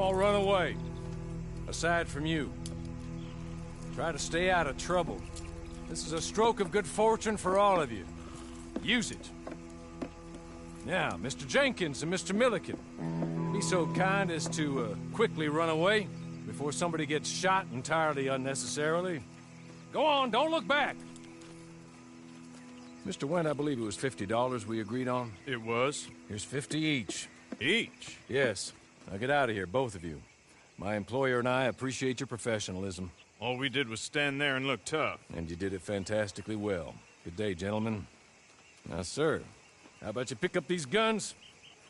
all run away. Aside from you. Try to stay out of trouble. This is a stroke of good fortune for all of you. Use it. Now, Mr. Jenkins and Mr. Milliken, be so kind as to quickly run away before somebody gets shot entirely unnecessarily. Go on, don't look back. Mr. Wendt, I believe it was $50 we agreed on. It was. Here's 50 each. Each? Yes. Now get out of here, both of you. My employer and I appreciate your professionalism. All we did was stand there and look tough. And you did it fantastically well. Good day, gentlemen. Now, sir, how about you pick up these guns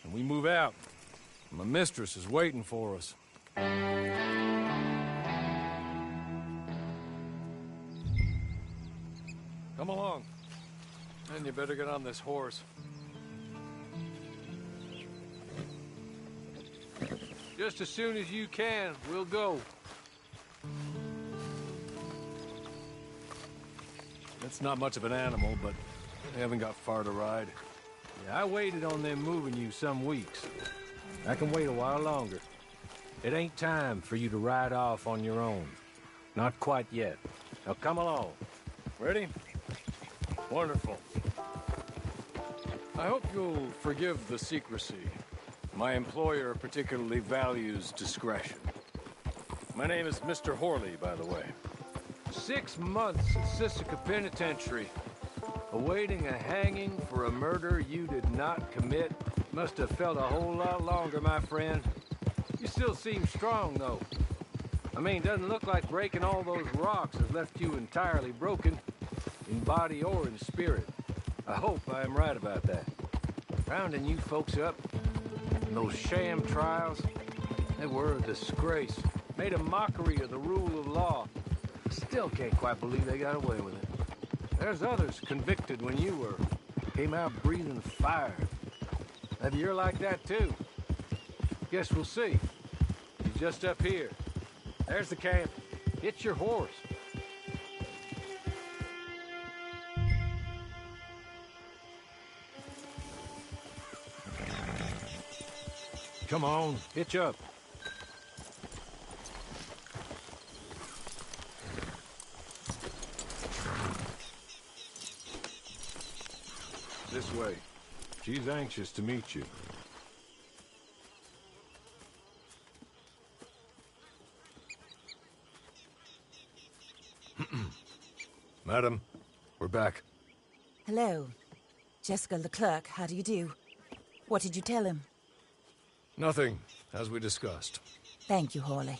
and we move out? My mistress is waiting for us. Come along. And you better get on this horse. Just as soon as you can, we'll go. That's not much of an animal, but they haven't got far to ride. Yeah, I waited on them moving you some weeks. I can wait a while longer. It ain't time for you to ride off on your own. Not quite yet. Now come along. Ready? Wonderful. I hope you'll forgive the secrecy. My employer particularly values discretion. My name is Mr. Horley, by the way. 6 months at Sisika Penitentiary, awaiting a hanging for a murder you did not commit. Must have felt a whole lot longer, my friend. You still seem strong, though. I mean, doesn't look like breaking all those rocks has left you entirely broken, in body or in spirit. I hope I am right about that. Rounding you folks up, those sham trials, they were a disgrace. Made a mockery of the rule of law. Still can't quite believe they got away with it. There's others convicted when you were. Came out breathing fire. Maybe you're like that too. Guess we'll see. He's just up here. There's the camp. Get your horse. Come on, hitch up. This way. She's anxious to meet you. Madam, we're back. Hello. Jessica Leclerc, how do you do? What did you tell him? Nothing, as we discussed. Thank you, Horley.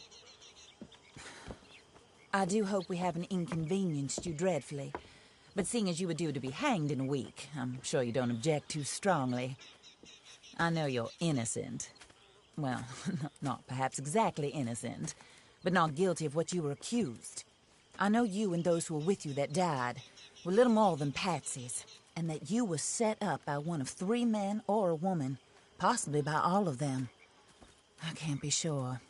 I do hope we haven't inconvenienced you dreadfully. But seeing as you were due to be hanged in a week, I'm sure you don't object too strongly. I know you're innocent. Well, not perhaps exactly innocent, but not guilty of what you were accused. I know you and those who were with you that died were little more than patsies, and that you were set up by one of 3 men or a woman, possibly by all of them. I can't be sure,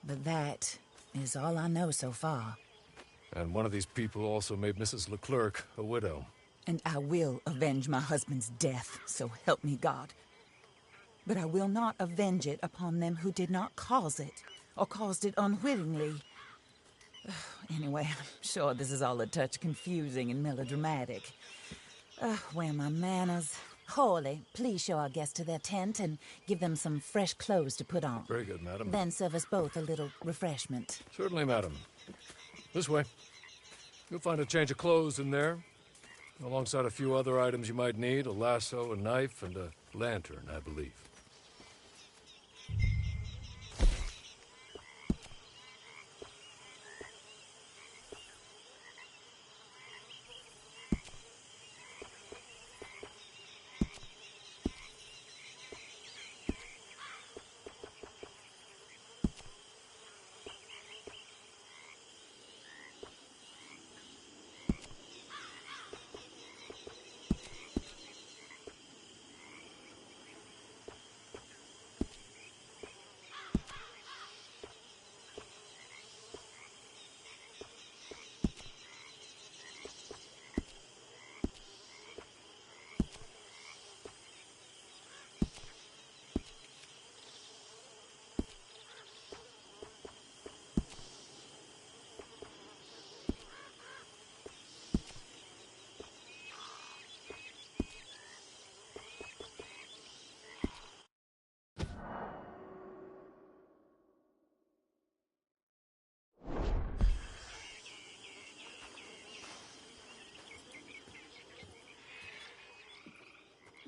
but that is all I know so far. And one of these people also made Mrs. Leclerc a widow. And I will avenge my husband's death, so help me God. But I will not avenge it upon them who did not cause it, or caused it unwittingly. Anyway, I'm sure this is all a touch confusing and melodramatic. Where are my manners? Horley, please show our guests to their tent and give them some fresh clothes to put on. Very good, madam. Then serve us both a little refreshment. Certainly, madam. This way. You'll find a change of clothes in there, alongside a few other items you might need, a lasso, a knife, and a lantern, I believe.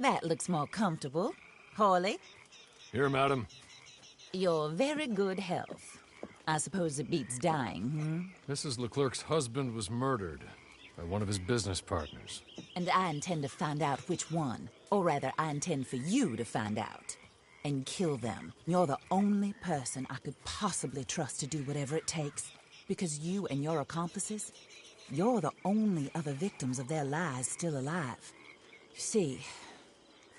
That looks more comfortable. Hawley, Here, madam. your very good health. I suppose it beats dying, Mrs. Leclerc's husband was murdered by one of his business partners. And I intend to find out which one. Or rather, I intend for you to find out. And kill them. You're the only person I could possibly trust to do whatever it takes. Because you and your accomplices, you're the only other victims of their lies still alive. You see,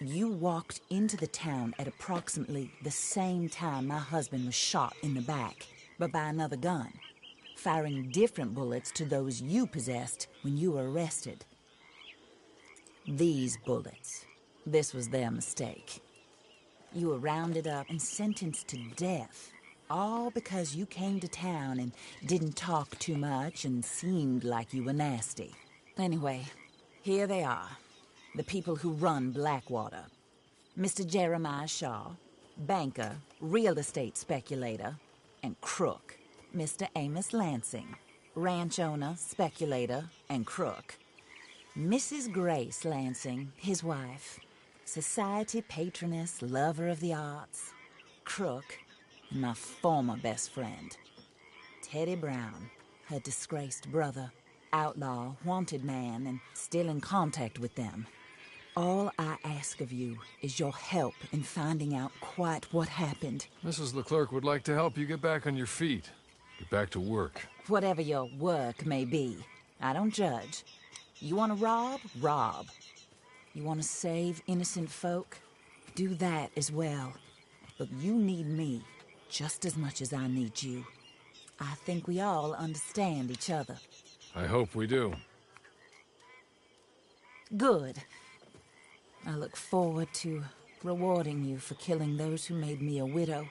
you walked into the town at approximately the same time my husband was shot in the back, but by another gun, firing different bullets to those you possessed when you were arrested. These bullets, this was their mistake. You were rounded up and sentenced to death, all because you came to town and didn't talk too much and seemed like you were nasty. Anyway, here they are, the people who run Blackwater. Mr. Jeremiah Shaw, banker, real estate speculator, and crook. Mr. Amos Lansing, ranch owner, speculator, and crook. Mrs. Grace Lansing, his wife, society patroness, lover of the arts, crook, and my former best friend. Teddy Brown, her disgraced brother, outlaw, wanted man, and still in contact with them. All I ask of you is your help in finding out quite what happened. Mrs. Leclerc would like to help you get back on your feet. Get back to work. Whatever your work may be, I don't judge. You want to rob? Rob. You want to save innocent folk? Do that as well. But you need me just as much as I need you. I think we all understand each other. I hope we do. Good. I look forward to rewarding you for killing those who made me a widow.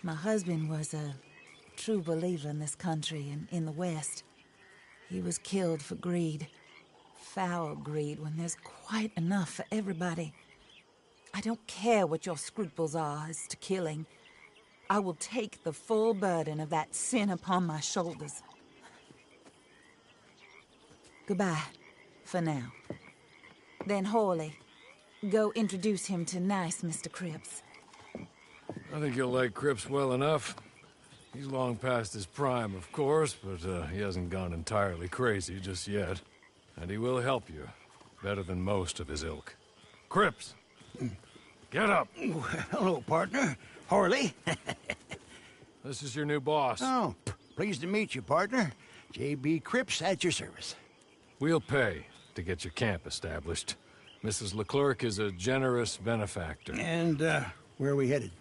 My husband was a true believer in this country and in the West. He was killed for greed. Foul greed when there's quite enough for everybody. I don't care what your scruples are as to killing. I will take the full burden of that sin upon my shoulders. Goodbye, for now. Then Hawley, go introduce him to nice Mr. Cripps. I think you'll like Cripps well enough. He's long past his prime, of course, but he hasn't gone entirely crazy just yet. And he will help you, better than most of his ilk. Cripps! Get up! Hello, partner. Hawley. This is your new boss. Oh, pleased to meet you, partner. J.B. Cripps at your service. We'll pay to get your camp established. Mrs. Leclerc is a generous benefactor. And, where are we headed?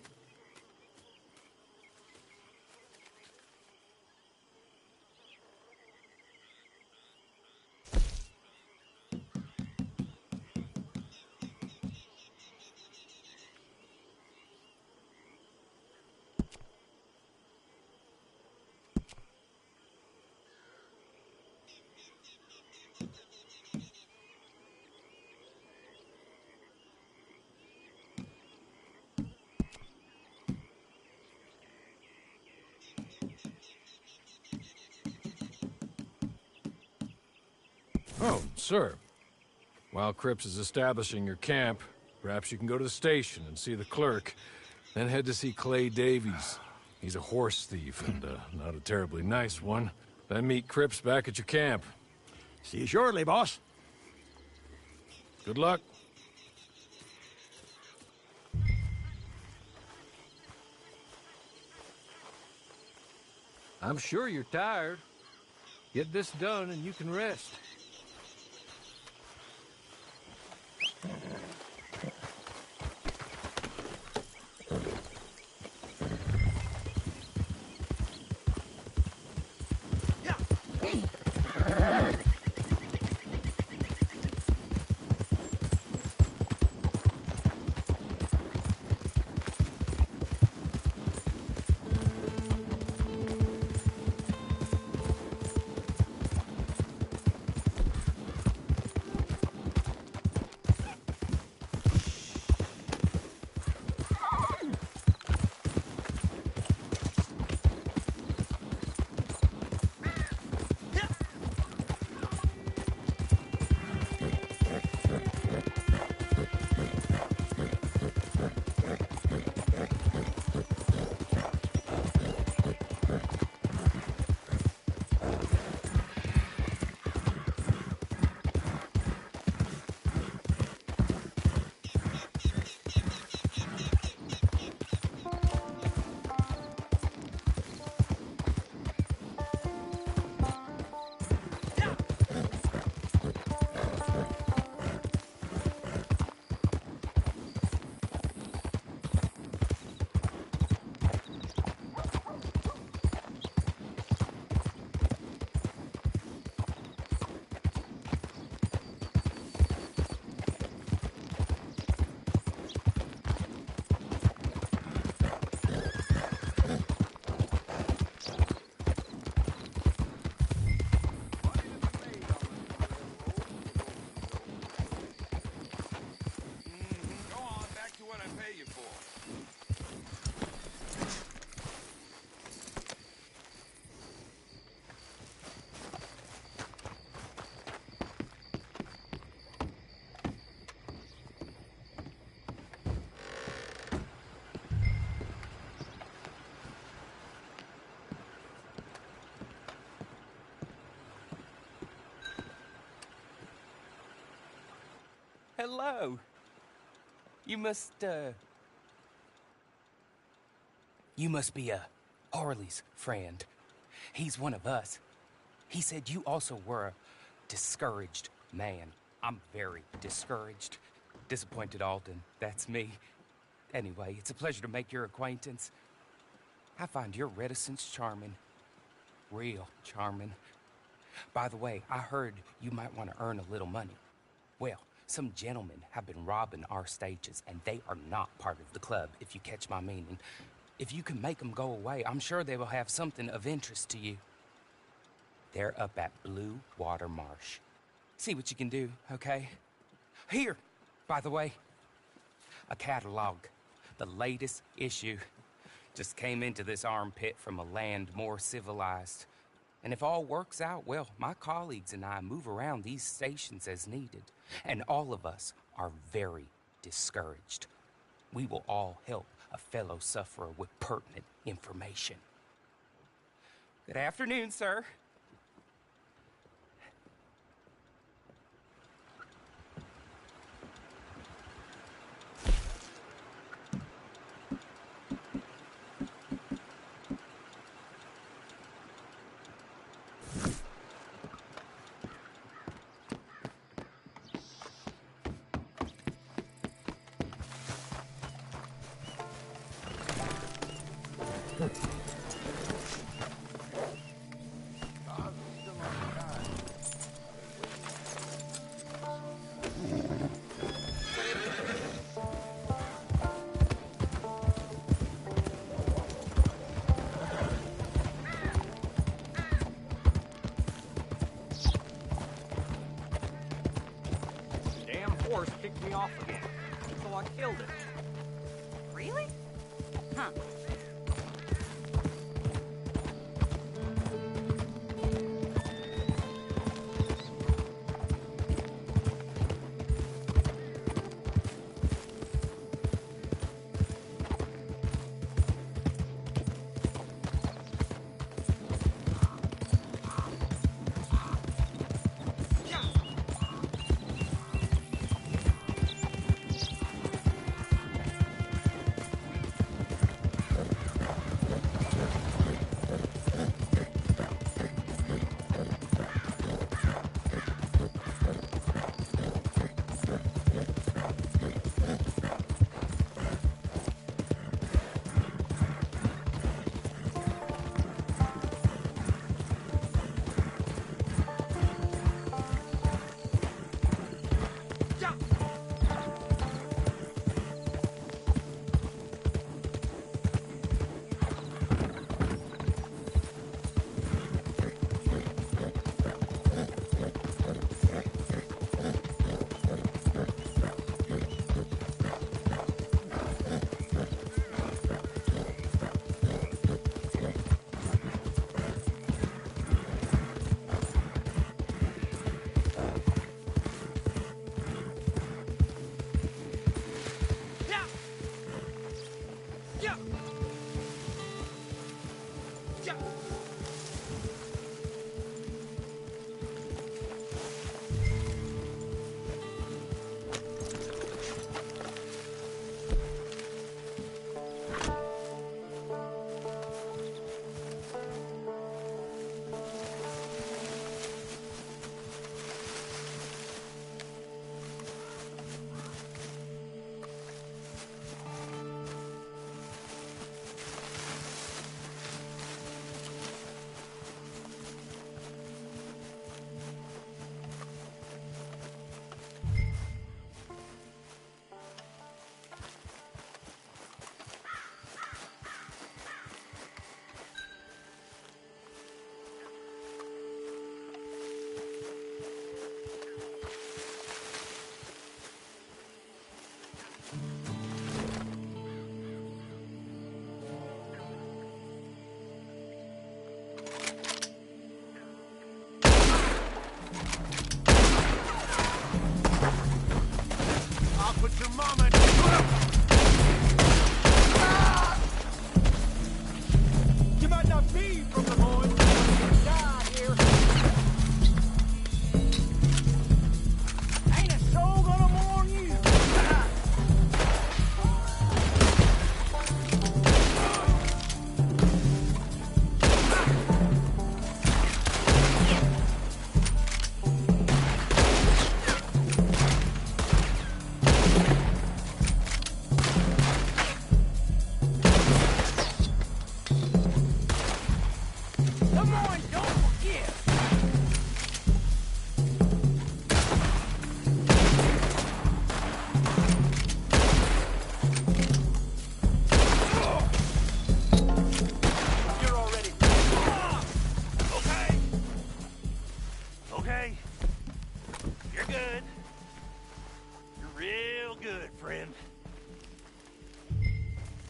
Oh, sir. While Cripps is establishing your camp, perhaps you can go to the station and see the clerk, then head to see Clay Davies. He's a horse thief, and not a terribly nice one. Then meet Cripps back at your camp. See you shortly, boss. Good luck. I'm sure you're tired. Get this done and you can rest. you for? Hello. You must be Harley's friend. He's one of us. He said you also were a discouraged man. I'm very discouraged. Disappointed Alden, that's me. Anyway, it's a pleasure to make your acquaintance. I find your reticence charming. Real charming. By the way, I heard you might want to earn a little money. Well, some gentlemen have been robbing our stages, and they are not part of the club, if you catch my meaning. If you can make them go away, I'm sure they will have something of interest to you. They're up at Blue Water Marsh. See what you can do, okay? Here, by the way, a catalog. The latest issue. Just came into this armpit from a land more civilized. And if all works out, well, my colleagues and I move around these stations as needed. And all of us are very discouraged. We will all help a fellow sufferer with pertinent information. Good afternoon, sir. Damn horse kicked me off again, so I killed it. Really? Huh.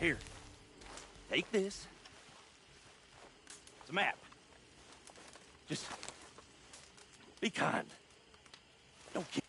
Here. Take this. It's a map. Just be kind. Don't kill.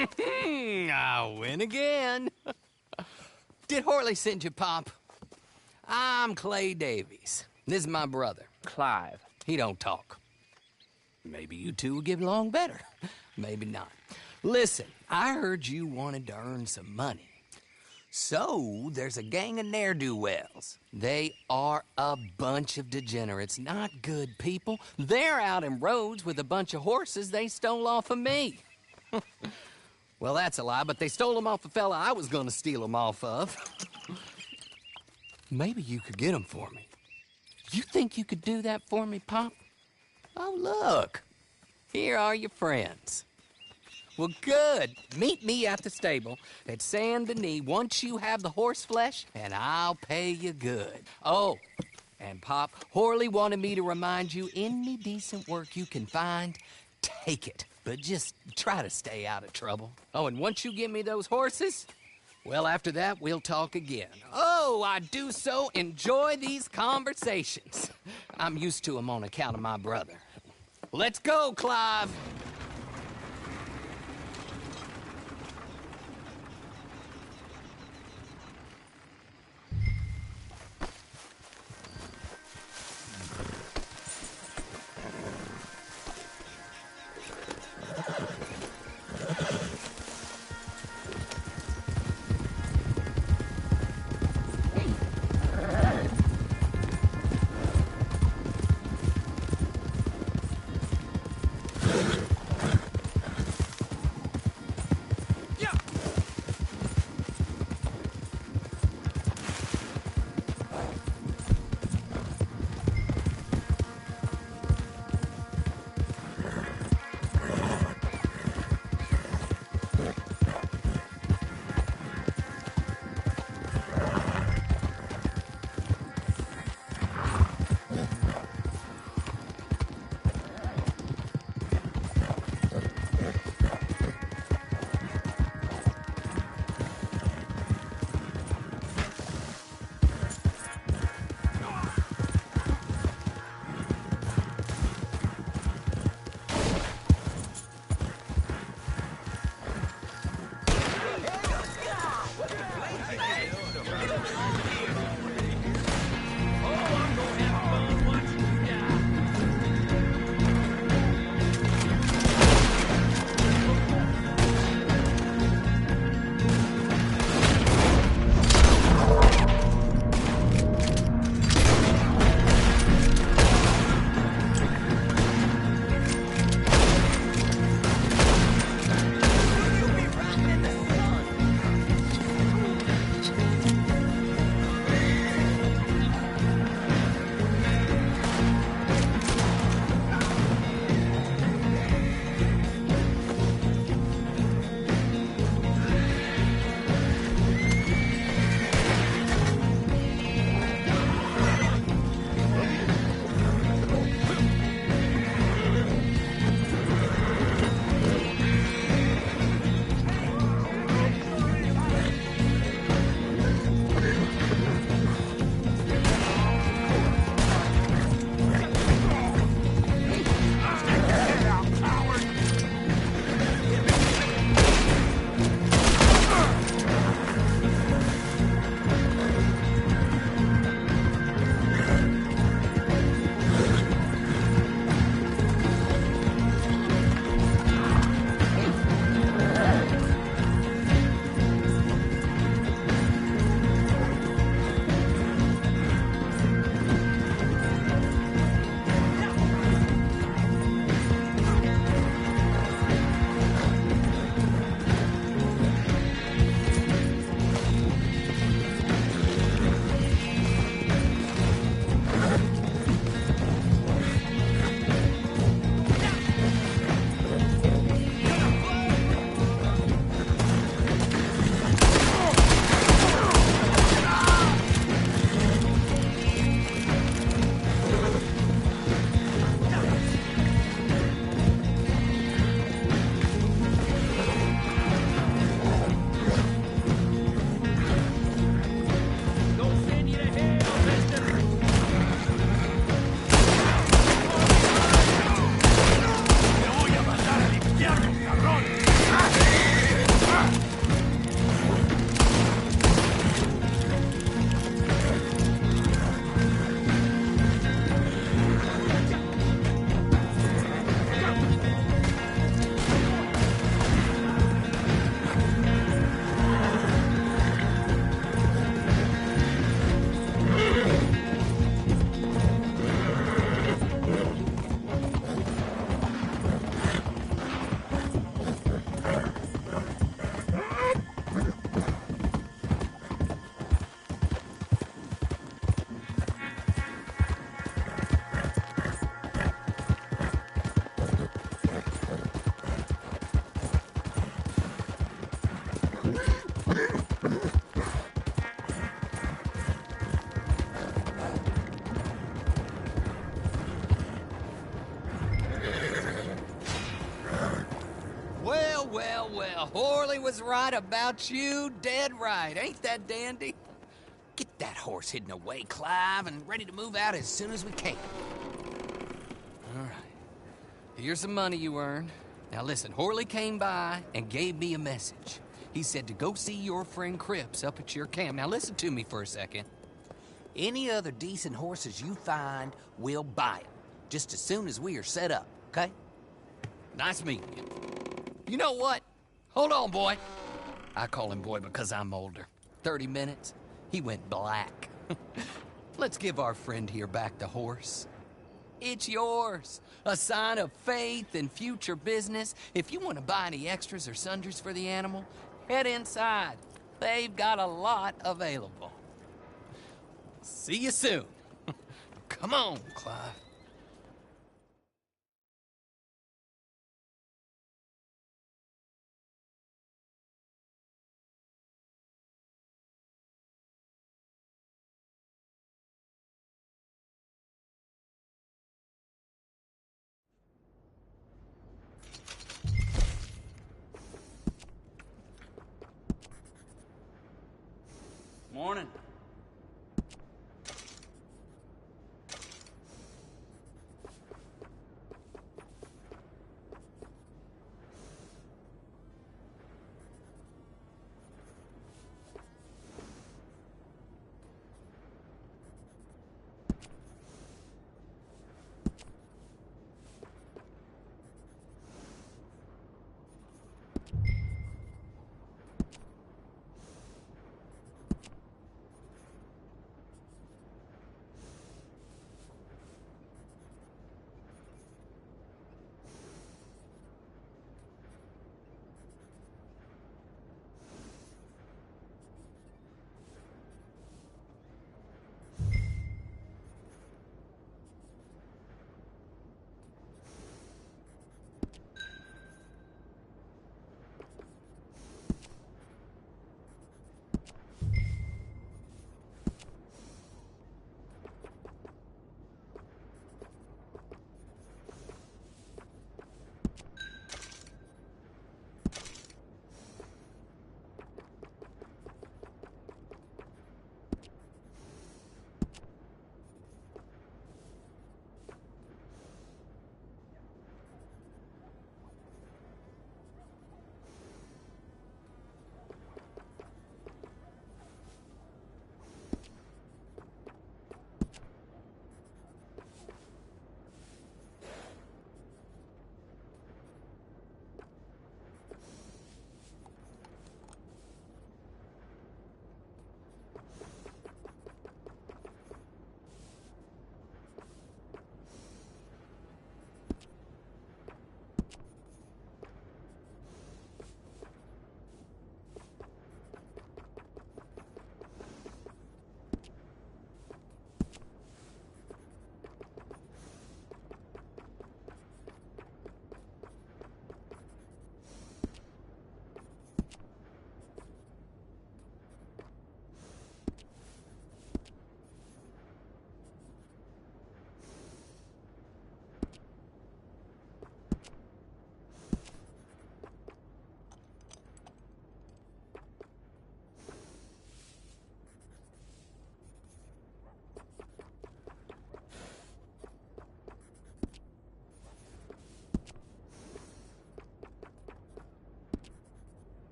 I win again. Did Horley send you, Pop? I'm Clay Davies. This is my brother, Clive. He don't talk. Maybe you two will get along better. Maybe not. Listen, I heard you wanted to earn some money. So, there's a gang of ne'er-do-wells. They are a bunch of degenerates, not good people. They're out in roads with a bunch of horses they stole off of me. Well, that's a lie, but they stole them off a fella I was gonna steal them off of. Maybe you could get them for me. You think you could do that for me, Pop? Oh, look. Here are your friends. Well, good. Meet me at the stable at Saint Denis once you have the horse flesh, and I'll pay you good. Oh, and Pop, Horley wanted me to remind you, any decent work you can find, take it. But just try to stay out of trouble. Oh, and once you give me those horses, well, after that, we'll talk again. Oh, I do so enjoy these conversations. I'm used to them on account of my brother. Let's go, Clive. Well, Horley was right about you, dead right. Ain't that dandy? Get that horse hidden away, Clive, and ready to move out as soon as we can. All right. Here's the money you earned. Now listen, Horley came by and gave me a message. He said to go see your friend Cripps up at your camp. Now listen to me for a second. Any other decent horses you find, we'll buy them. Just as soon as we are set up, okay? Nice meeting you. You know what? Hold on, boy. I call him boy because I'm older. 30 minutes, he went black. Let's give our friend here back the horse. It's yours. A sign of faith and future business. If you want to buy any extras or sundries for the animal, head inside. They've got a lot available. See you soon. Come on, Clive. Morning.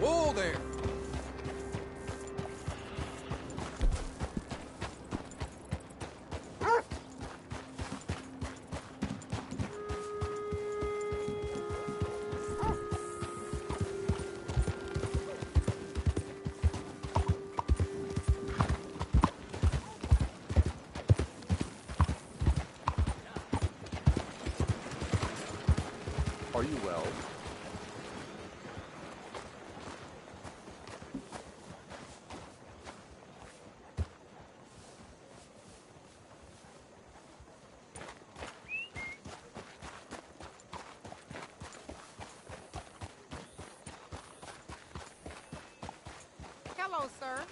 Whoa there! Are you well? Hello, sir.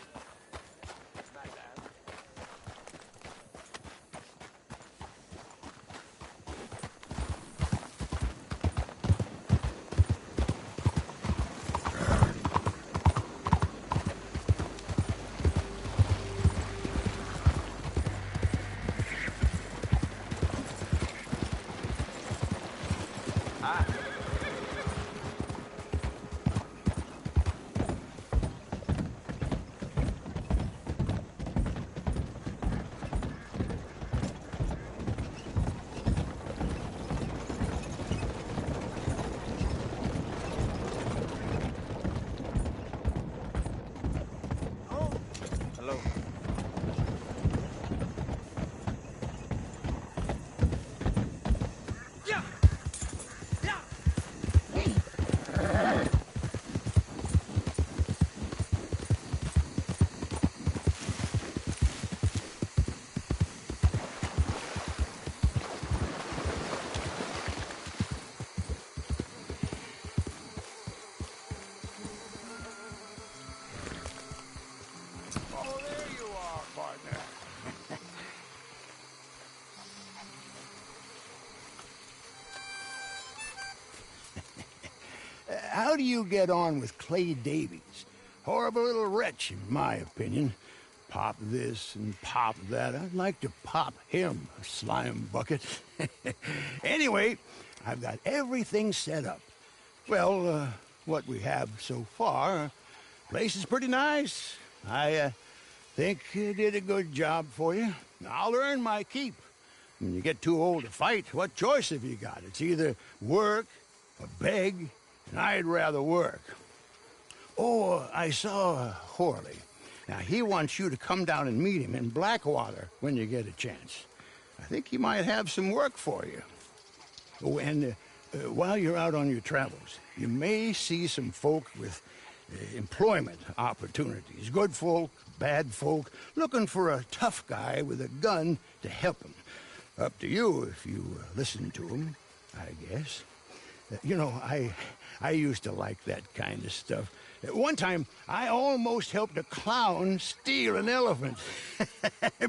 Hello. Oh, there you are, partner. How do you get on with Clay Davies? Horrible little wretch, in my opinion. Pop this and pop that. I'd like to pop him, a slime bucket. Anyway, I've got everything set up. Well, what we have so far, place is pretty nice. I think you did a good job for you. I'll earn my keep. When you get too old to fight, what choice have you got? It's either work or beg, and I'd rather work. Oh, I saw Horley. Now, he wants you to come down and meet him in Blackwater when you get a chance. I think he might have some work for you. Oh, and while you're out on your travels, you may see some folk with employment opportunities. Good folk, bad folk, looking for a tough guy with a gun to help them. Up to you if you listen to them, I guess. You know, I used to like that kind of stuff. One time, I almost helped a clown steal an elephant.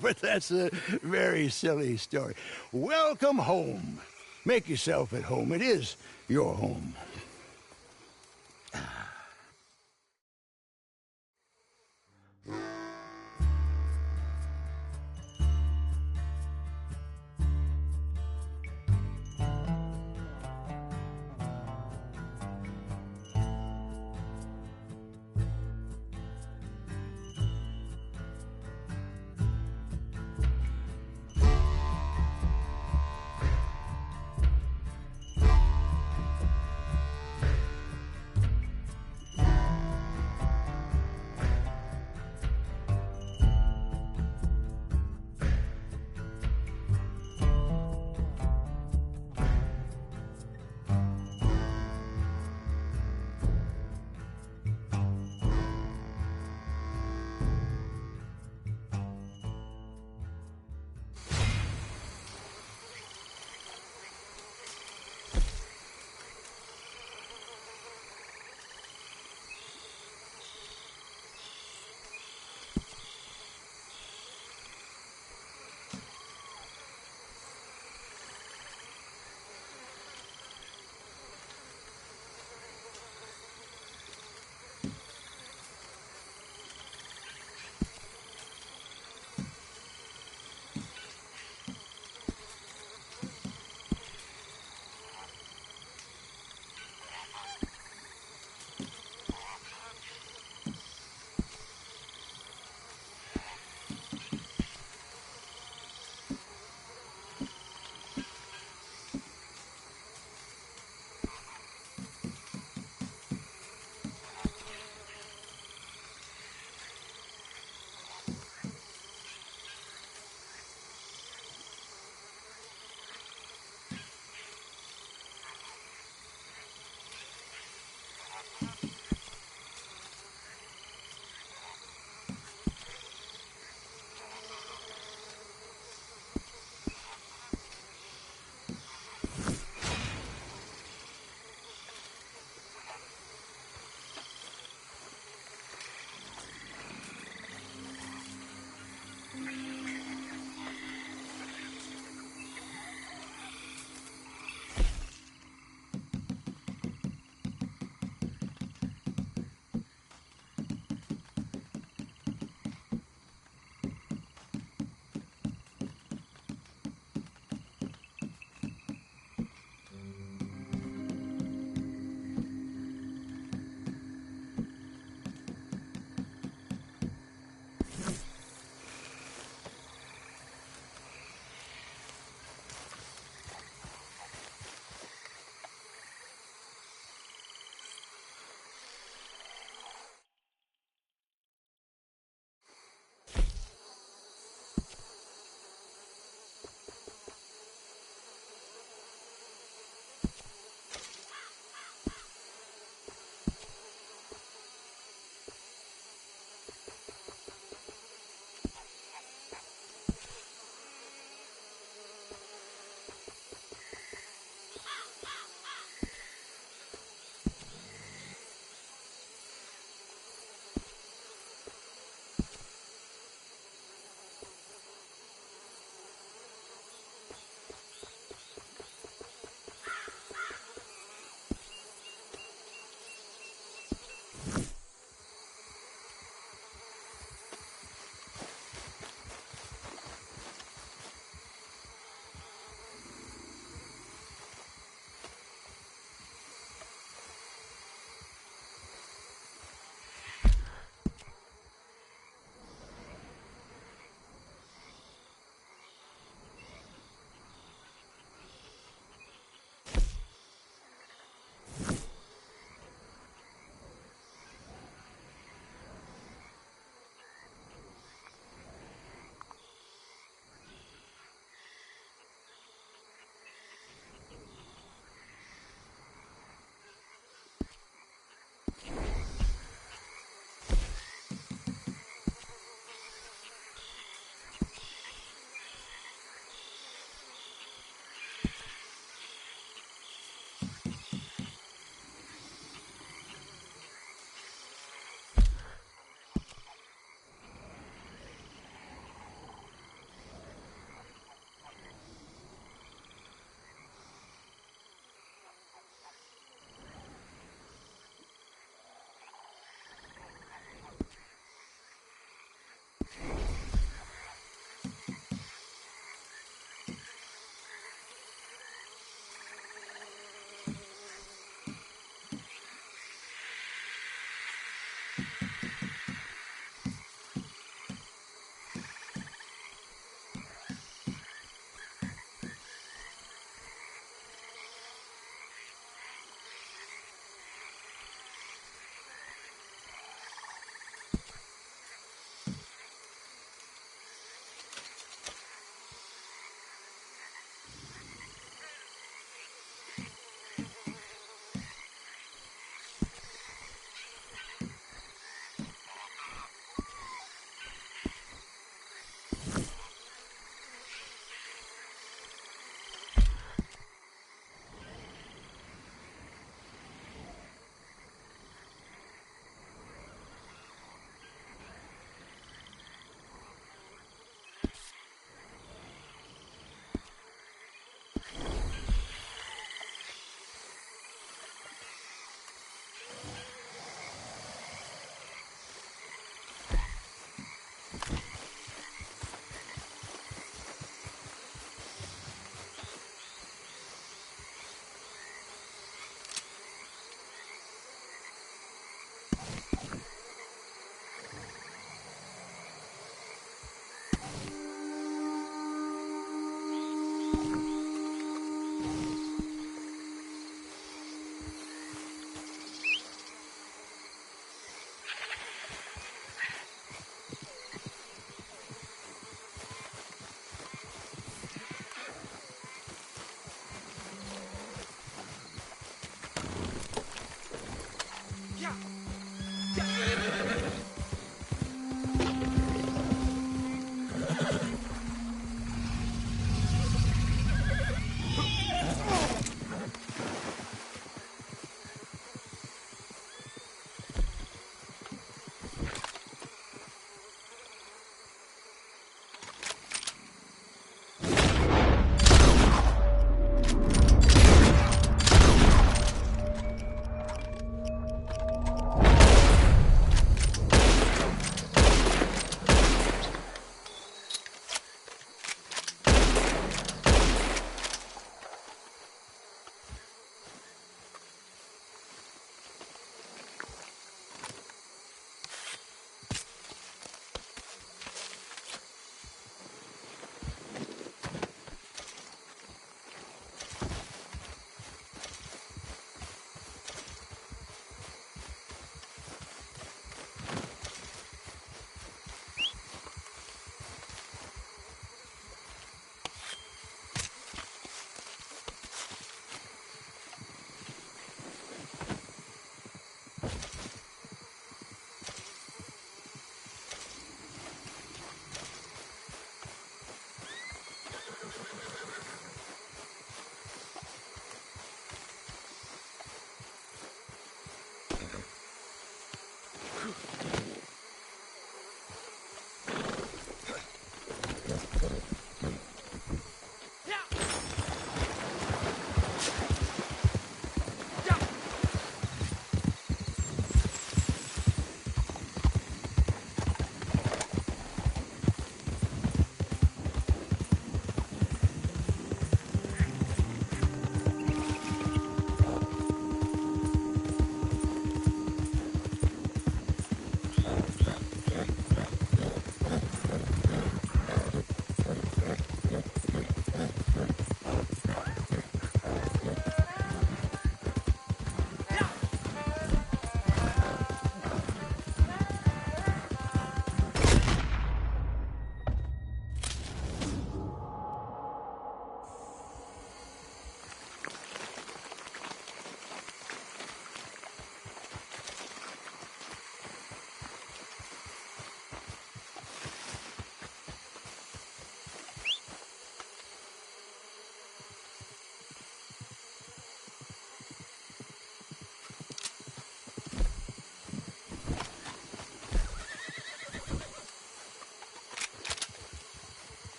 But that's a very silly story. Welcome home. Make yourself at home. It is your home.